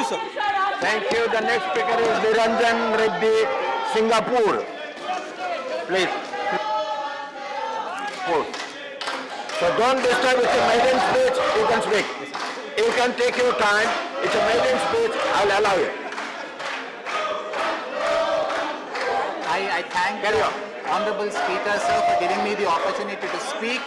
sir. Thank you. The next speaker is Niranjan Reddy, Singapore. Please. So don't disturb. It's a maiden speech. You can speak. You can take your time. It's a maiden speech. I'll allow you. I thank the Honorable Speaker, sir, for giving me the opportunity to speak.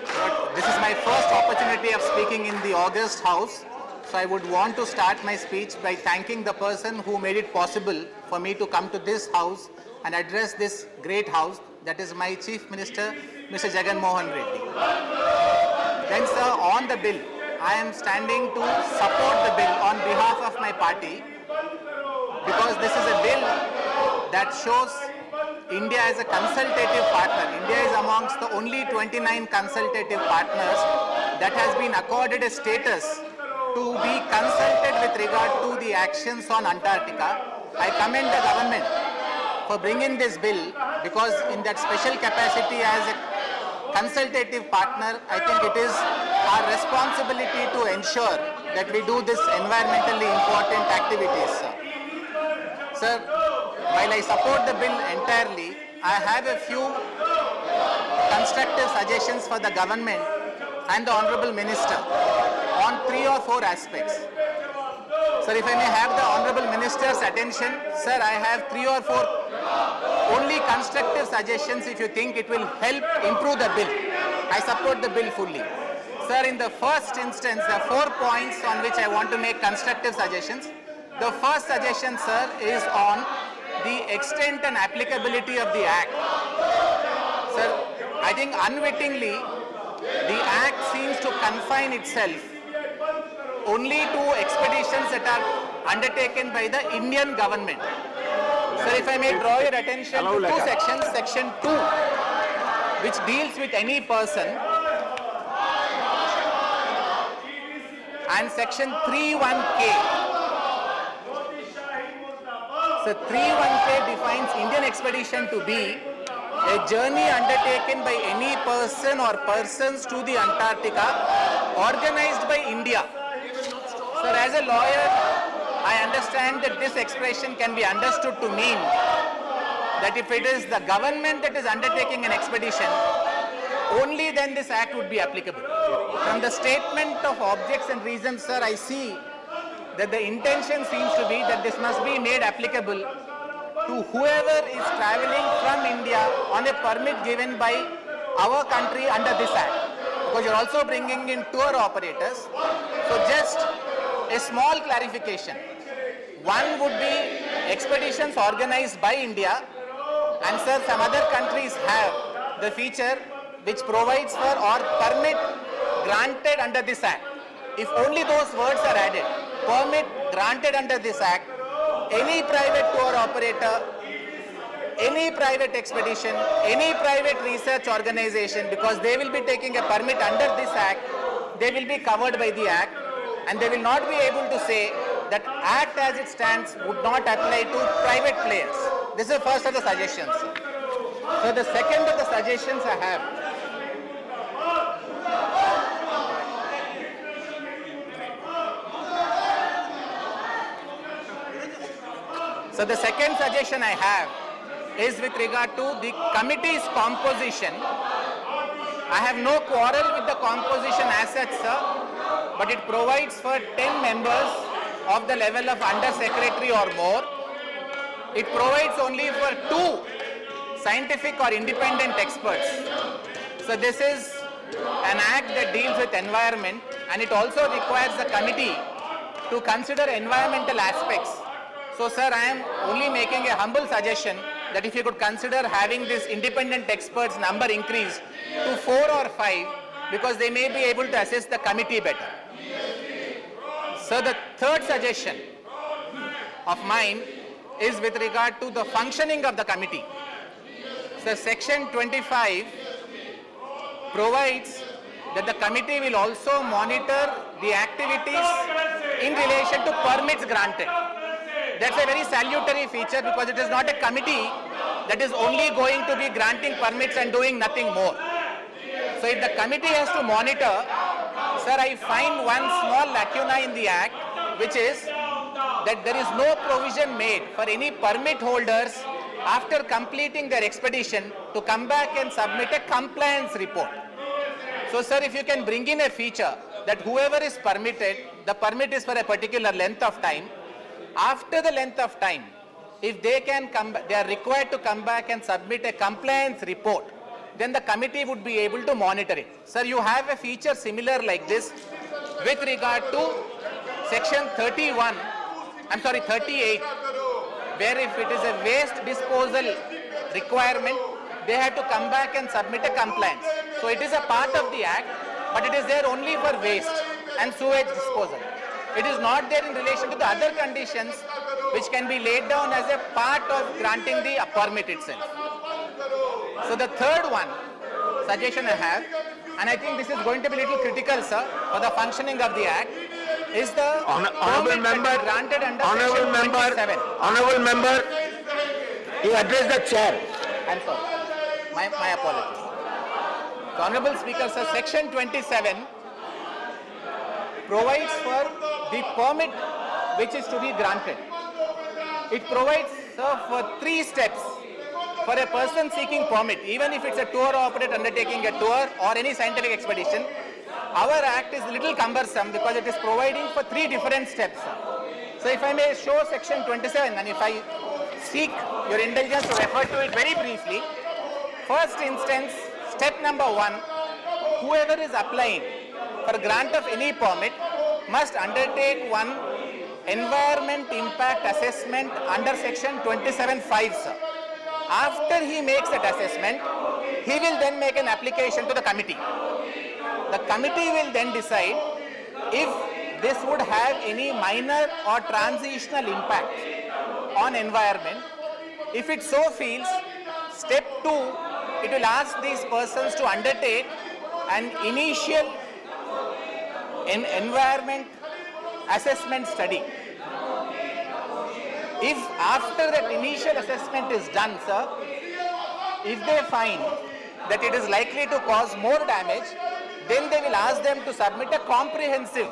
But this is my first opportunity of speaking in the August House. So I would want to start my speech by thanking the person who made it possible for me to come to this house and address this great house. That is my Chief Minister, Mr. Jagan Mohan Reddy. Then, sir, on the bill, I am standing to support the bill on behalf of my party because this is a bill that shows India as a consultative partner. India is amongst the only 29 consultative partners that has been accorded a status to be consulted with regard to the actions on Antarctica. I commend the government for bringing this bill because in that special capacity as a consultative partner, I think it is our responsibility to ensure that we do this environmentally important activities. Sir, while I support the bill entirely, I have a few constructive suggestions for the government and the Honorable Minister on 3 or 4 aspects. Sir, if I may have the Honorable Minister's attention, sir, I have 3 or 4 only constructive suggestions if you think it will help improve the bill. I support the bill fully. Sir, in the first instance, there are 4 points on which I want to make constructive suggestions. The first suggestion, sir, is on the extent and applicability of the Act. Sir, I think unwittingly, the Act seems to confine itself only to expeditions that are undertaken by the Indian government. Sir, if I may draw your attention to 2 sections, Section 2, which deals with any person, and Section 3(1)(k). So 3(1)(k) defines Indian expedition to be a journey undertaken by any person or persons to the Antarctica organized by India. Sir, as a lawyer, I understand that this expression can be understood to mean that if it is the government that is undertaking an expedition, only then this act would be applicable. From the statement of objects and reasons, sir, I see that the intention seems to be that this must be made applicable to whoever is traveling from India on a permit given by our country under this act. Because you're also bringing in tour operators. So just a small clarification. One would be expeditions organized by India, and sir, some other countries have the feature which provides for or permit granted under this act. If only those words are added, permit granted under this act, any private tour operator, any private expedition, any private research organization, because they will be taking a permit under this act, they will be covered by the act, and they will not be able to say that act as it stands would not apply to private players. This is the first of the suggestions. So the second of the suggestions I have. So the second suggestion I have is with regard to the committee's composition. I have no quarrel with the composition as such, sir, but it provides for 10 members of the level of under-secretary or more. It provides only for 2 scientific or independent experts. So this is an act that deals with environment, and it also requires the committee to consider environmental aspects. So sir, I am only making a humble suggestion that if you could consider having this independent experts number increased to 4 or 5, because they may be able to assess the committee better. So the third suggestion of mine is with regard to the functioning of the committee. So Section 25 provides that the committee will also monitor the activities in relation to permits granted. That's a very salutary feature because it is not a committee that is only going to be granting permits and doing nothing more. So if the committee has to monitor, sir, I find one small lacuna in the Act, which is that there is no provision made for any permit holders after completing their expedition to come back and submit a compliance report. So sir, if you can bring in a feature that whoever is permitted, the permit is for a particular length of time. After the length of time, if they can come, they are required to come back and submit a compliance report, then the committee would be able to monitor it. Sir, you have a feature similar like this with regard to section 38, where if it is a waste disposal requirement, they have to come back and submit a compliance. So it is a part of the act, but it is there only for waste and sewage disposal. It is not there in relation to the other conditions which can be laid down as a part of granting the permit itself. So the third one, suggestion I have, and I think this is going to be a little critical, sir, for the functioning of the act, is the Honorable member, granted under section 27. Honorable member, you address the chair. I'm sorry. My apologies. The Honorable Speaker, sir, section 27 provides for the permit which is to be granted. It provides, sir, for 3 steps for a person seeking permit, even if it's a tour operator undertaking a tour or any scientific expedition. Our act is a little cumbersome because it is providing for 3 different steps. So if I may show section 27, and if I seek your indulgence to refer to it very briefly. First instance, step number 1, whoever is applying for grant of any permit must undertake one environment impact assessment under section 27(5), sir. After he makes that assessment, he will then make an application to the committee. The committee will then decide if this would have any minor or transitional impact on environment. If it so feels, step 2, it will ask these persons to undertake an initial environment assessment study. If after that initial assessment is done, sir, if they find that it is likely to cause more damage, then they will ask them to submit a comprehensive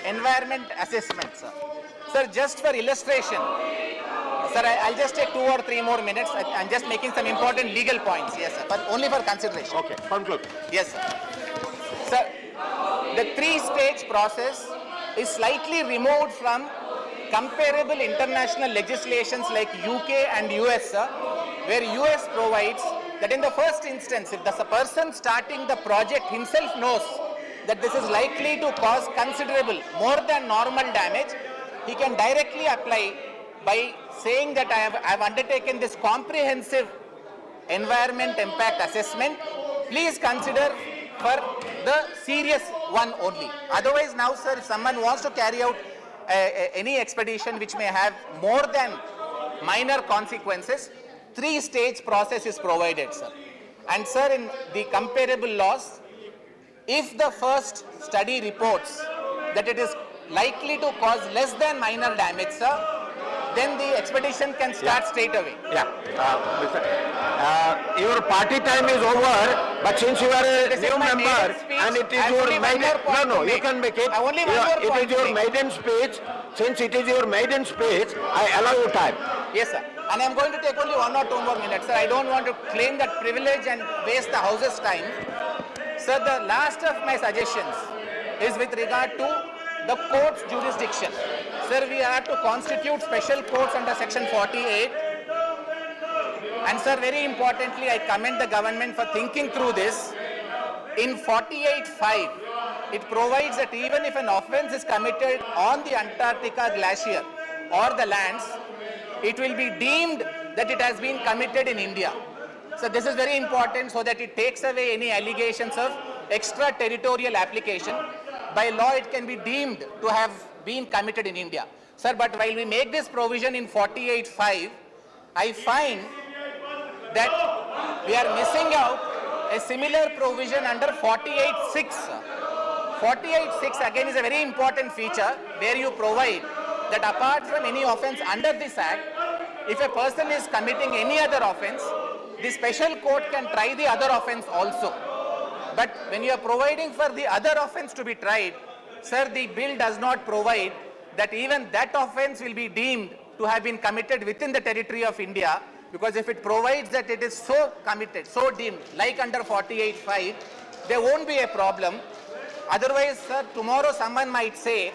environment assessment, sir. Sir, just for illustration, sir, I'll just take 2 or 3 more minutes. I'm just making some important legal points. Yes, sir, but only for consideration. Okay, conclude. Yes, sir. Sir, the 3-stage process is slightly removed from comparable international legislations like UK and US, sir, where US provides that in the first instance, if the person starting the project himself knows that this is likely to cause considerable, more than normal damage, he can directly apply by saying that I have undertaken this comprehensive environment impact assessment. Please consider for the serious one only. Otherwise now, sir, if someone wants to carry out any expedition which may have more than minor consequences, 3-stage process is provided, sir. And sir, in the comparable laws, if the first study reports that it is likely to cause less than minor damage, sir, then the expedition can start straight away. Yeah. Your party time is over, but since you are a new member and it is your maiden, no, you can make it. It is your maiden speech. Since it is your maiden speech, I allow you time. Yes, sir. And I am going to take only 1 or 2 more minutes, sir. I don't want to claim that privilege and waste the House's time. Sir, the last of my suggestions is with regard to the court's jurisdiction. Sir, we are to constitute special courts under section 48. And sir, very importantly, I commend the government for thinking through this. In 48(5), it provides that even if an offence is committed on the Antarctica glacier or the lands, it will be deemed that it has been committed in India. So this is very important so that it takes away any allegations of extraterritorial application. By law, it can be deemed to have been committed in India. Sir, but while we make this provision in 48(5), I find that we are missing out a similar provision under 48(6). 48(6) again is a very important feature where you provide that apart from any offence under this act, if a person is committing any other offence, the special court can try the other offence also. But when you are providing for the other offence to be tried, sir, the bill does not provide that even that offence will be deemed to have been committed within the territory of India, because if it provides that it is so committed, so deemed, like under 48(5), there won't be a problem. Otherwise, sir, tomorrow someone might say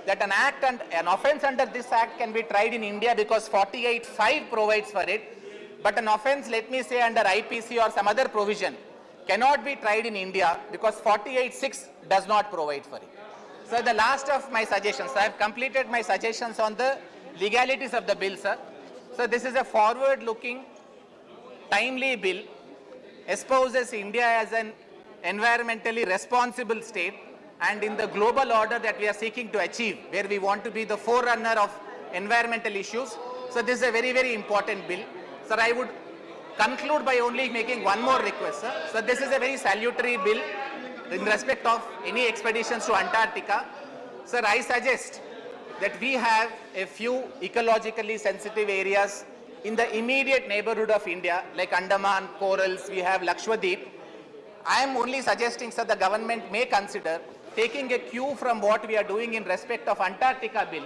that an offence under this act can be tried in India because 48(5) provides for it, but an offence, let me say, under IPC or some other provision cannot be tried in India because 48(6) does not provide for it. So the last of my suggestions, I have completed my suggestions on the legalities of the bill, sir. So this is a forward-looking, timely bill, espouses India as an environmentally responsible state, and in the global order that we are seeking to achieve, where we want to be the forerunner of environmental issues. So this is a very, very important bill. Sir, I would conclude by only making one more request, sir. So this is a very salutary bill in respect of any expeditions to Antarctica. Sir, I suggest that we have a few ecologically sensitive areas in the immediate neighborhood of India, like Andaman, Corals, we have Lakshadweep. I am only suggesting, sir, the government may consider taking a cue from what we are doing in respect of Antarctica bill.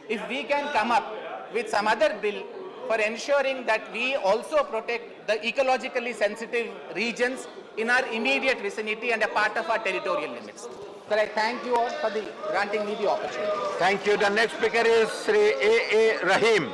If we can come up with some other bill for ensuring that we also protect the ecologically sensitive regions in our immediate vicinity and a part of our territorial limits. Sir, I thank you all for granting me the opportunity. Thank you. The next speaker is Sri A. Rahim.